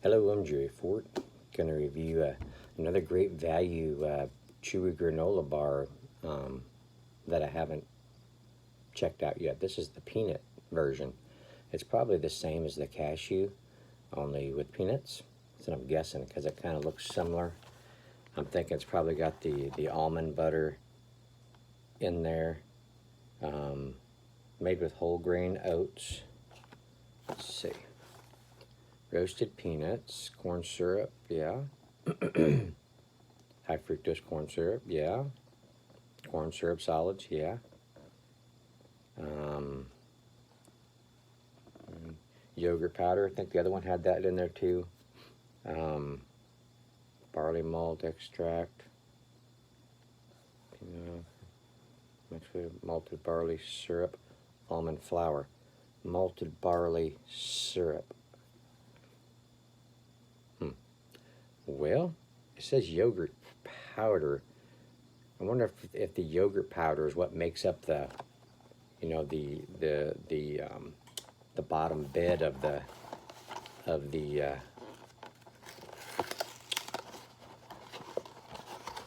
Hello, I'm Jerry Fort. Going to review another great value Chewy granola bar that I haven't checked out yet. This is the peanut version. It's probably the same as the cashew, only with peanuts. That's what I'm guessing because it kind of looks similar. I'm thinking it's probably got the almond butter in there, made with whole grain oats. Let's see. Roasted peanuts, corn syrup, yeah. High fructose corn syrup, yeah. Corn syrup solids, yeah. Yogurt powder, I think the other one had that in there too. Barley malt extract, mixed with malted barley syrup, almond flour, malted barley syrup. Well, it says yogurt powder. I wonder if the yogurt powder is what makes up the, you know, the bottom bed of the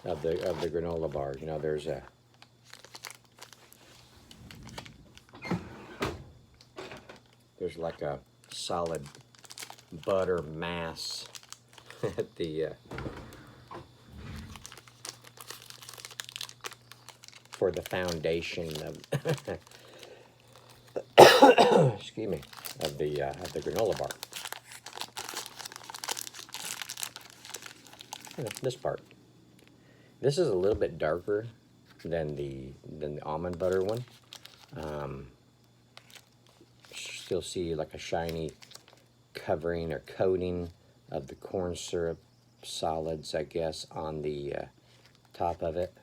granola bar. You know, there's like a solid butter mass at the for the foundation of excuse me, of the granola bar. This part. This is a little bit darker than the almond butter one. Still see like a shiny covering or coating of the corn syrup solids, I guess, on the top of it.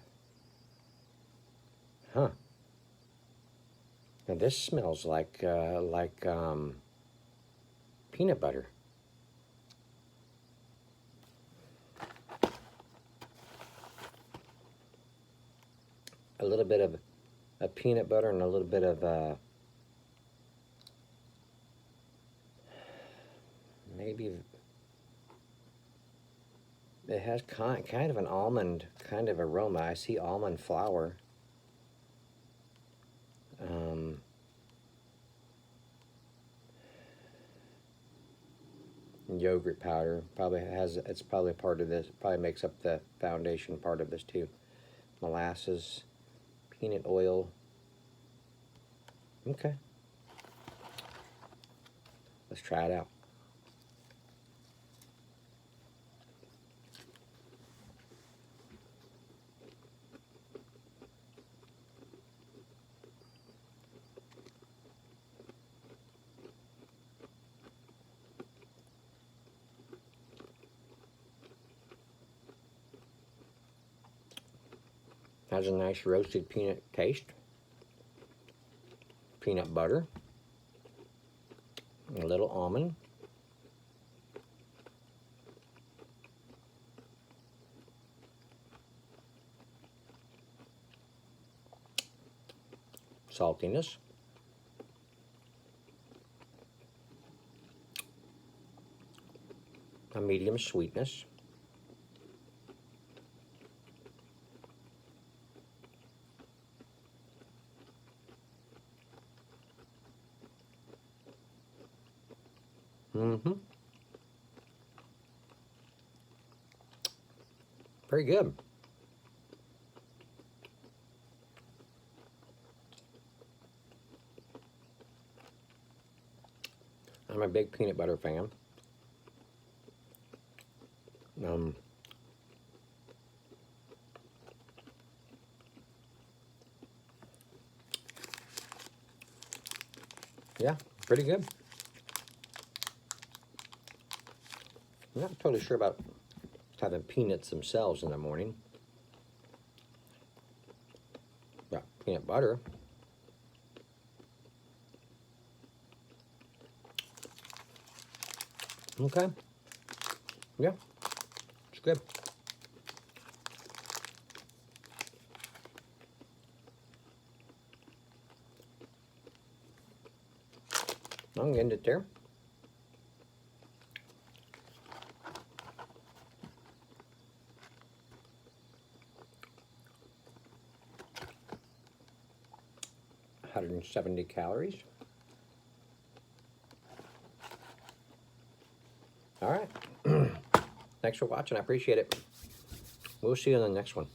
Huh. Now this smells like peanut butter. A little bit of peanut butter and a little bit of maybe it has kind of an almond kind of aroma. I see almond flour. Yogurt powder it's probably part of this, probably makes up the foundation part of this too. Molasses, peanut oil. Okay, let's try it out. Has a nice roasted peanut taste. Peanut butter. A little almond. Saltiness. A medium sweetness. Very good. I'm a big peanut butter fan. Yeah, pretty good. I'm not totally sure about having peanuts themselves in the morning. But peanut butter. Okay. Yeah, it's good. I'm gonna end it there. 170 calories. All right. Thanks for watching. I appreciate it. We'll see you in the next one.